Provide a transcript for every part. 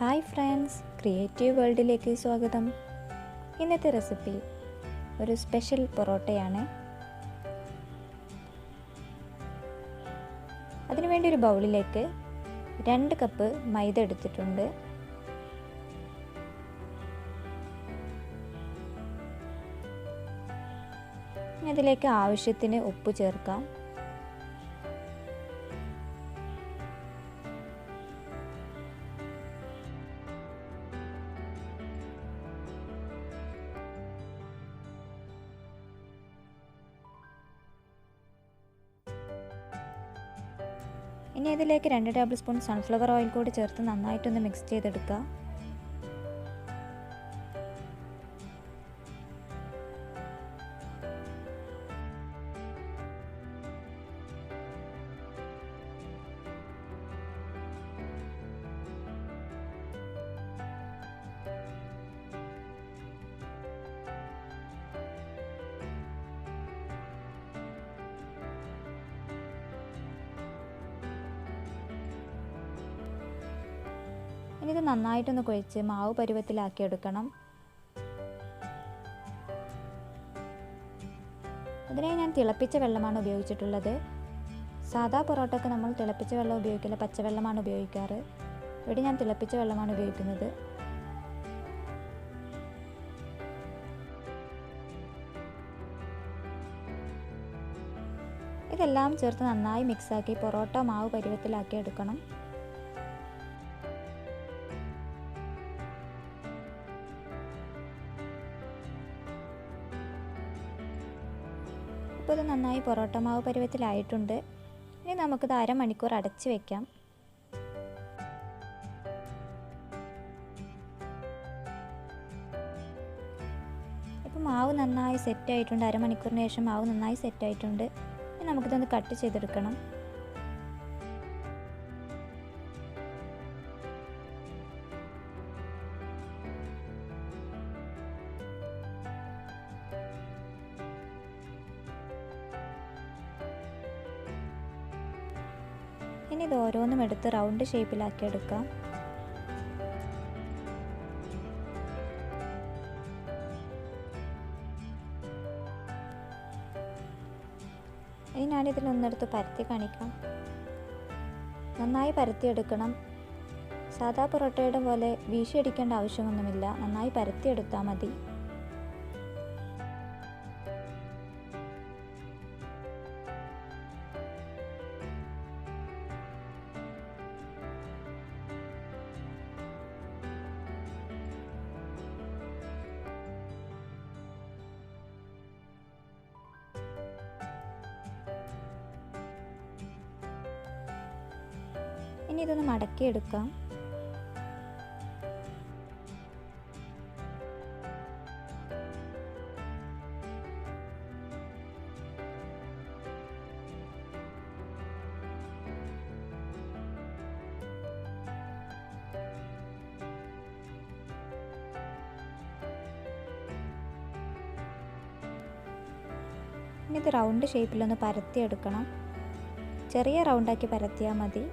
Hi friends, creative വേൾഡിലേക്ക് സ്വാഗതം. ഇന്നത്തെ റെസിപ്പി ഒരു സ്പെഷ്യൽ പൊറോട്ടയാണ്. അതിനുവേണ്ടി ഒരു ബൗളിലേക്ക് 2 കപ്പ് മൈദ എടുത്തിട്ടുണ്ട്. അതിലേക്ക് ആവശ്യത്തിന് ഉപ്പ് ചേർക്കാം. ഇനി ഇതിലേക്ക് 2 ടേബിൾ സ്പൂൺ സൺഫ്ലവർ ഓയിൽ കൂടി ചേർത്ത് നന്നായിട്ടൊന്ന് മിക്സ് ചെയ്തെടുക്കുക. ഇനി ഇത് നന്നായിട്ടൊന്ന് കുഴച്ച് മാവ് പരുവത്തിലാക്കി എടുക്കണം. അതിനായി ഞാൻ തിളപ്പിച്ച വെള്ളമാണ് ഉപയോഗിച്ചിട്ടുള്ളത്. സാധാ പൊറോട്ടയ്ക്ക് നമ്മൾ തിളപ്പിച്ച വെള്ളം ഉപയോഗിക്കില്ല, പച്ചവെള്ളമാണ് ഉപയോഗിക്കാറ്. ഇവിടെ ഞാൻ തിളപ്പിച്ച വെള്ളമാണ് ഉപയോഗിക്കുന്നത്. ഇതെല്ലാം ചേർത്ത് നന്നായി മിക്സാക്കി പൊറോട്ട മാവ് പരുവത്തിലാക്കി എടുക്കണം. ഇപ്പോൾ ഇത് നന്നായി പൊറോട്ട മാവ് പരുവത്തിലായിട്ടുണ്ട്. ഇനി നമുക്കിത് അരമണിക്കൂർ അടച്ച് വയ്ക്കാം. ഇപ്പോൾ മാവ് നന്നായി സെറ്റായിട്ടുണ്ട്. അരമണിക്കൂറിന് ശേഷം മാവ് നന്നായി സെറ്റായിട്ടുണ്ട്. ഇനി നമുക്കിതൊന്ന് കട്ട് ചെയ്തെടുക്കണം. ഇനി ഇത് ഓരോന്നും എടുത്ത് റൗണ്ട് ഷേപ്പിലാക്കി എടുക്കാം. ഇനി ഞാനിതിലൊന്നെടുത്ത് പരത്തി കാണിക്കാം. നന്നായി പരത്തിയെടുക്കണം. സാധാ പൊറോട്ടയുടെ പോലെ വീശിയടിക്കേണ്ട ആവശ്യമൊന്നുമില്ല, നന്നായി പരത്തിയെടുത്താൽ മതി. ഇനി ഇതൊന്ന് മടക്കിയെടുക്കാം. ഇനി ഇത് റൗണ്ട് ഷേപ്പിലൊന്ന് പരത്തിയെടുക്കണം. ചെറിയ റൗണ്ടാക്കി പരത്തിയാൽ മതി.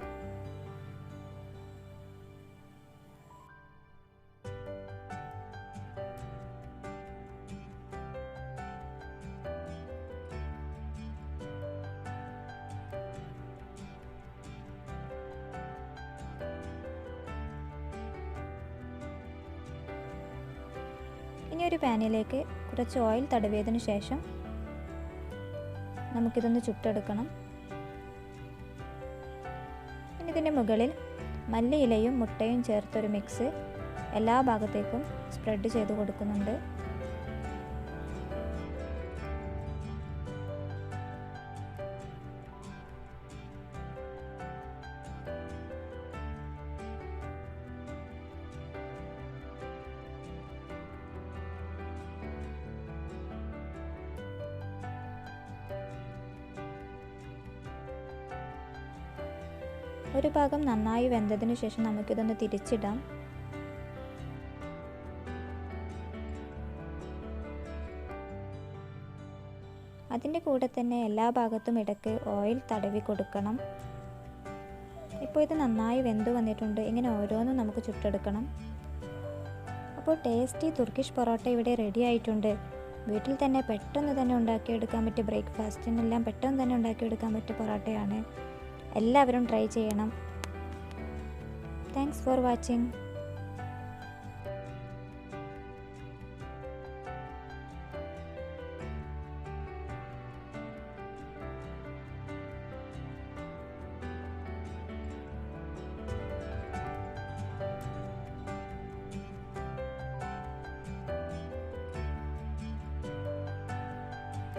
ഇനി ഒരു പാനിലേക്ക് കുറച്ച് ഓയിൽ തടവിയതിനു ശേഷം നമുക്കിതൊന്ന് ചുട്ടെടുക്കണം. ഇനി ഇതിൻ്റെ മുകളിൽ മല്ലിയിലയും മുട്ടയും ചേർത്തൊരു മിക്സ് എല്ലാ ഭാഗത്തേക്കും സ്പ്രെഡ് ചെയ്ത് കൊടുക്കുന്നുണ്ട്. ഒരു ഭാഗം നന്നായി വെന്തതിനു ശേഷം നമുക്കിതൊന്ന് തിരിച്ചിടാം. അതിൻ്റെ കൂടെ തന്നെ എല്ലാ ഭാഗത്തും ഇടയ്ക്ക് ഓയിൽ തടവി കൊടുക്കണം. ഇപ്പോൾ ഇത് നന്നായി വെന്ത് വന്നിട്ടുണ്ട്. ഇങ്ങനെ ഓരോന്നും നമുക്ക് ചുട്ടെടുക്കണം. അപ്പോൾ ടേസ്റ്റി തുർക്കിഷ് പൊറോട്ട ഇവിടെ റെഡി ആയിട്ടുണ്ട്. വീട്ടിൽ തന്നെ പെട്ടെന്ന് തന്നെ ഉണ്ടാക്കിയെടുക്കാൻ പറ്റിയ, ബ്രേക്ക്ഫാസ്റ്റിനെല്ലാം പെട്ടെന്ന് തന്നെ ഉണ്ടാക്കിയെടുക്കാൻ പറ്റിയ പൊറോട്ടയാണ്. എല്ലാവരും ട്രൈ ചെയ്യണം. Thanks for watching.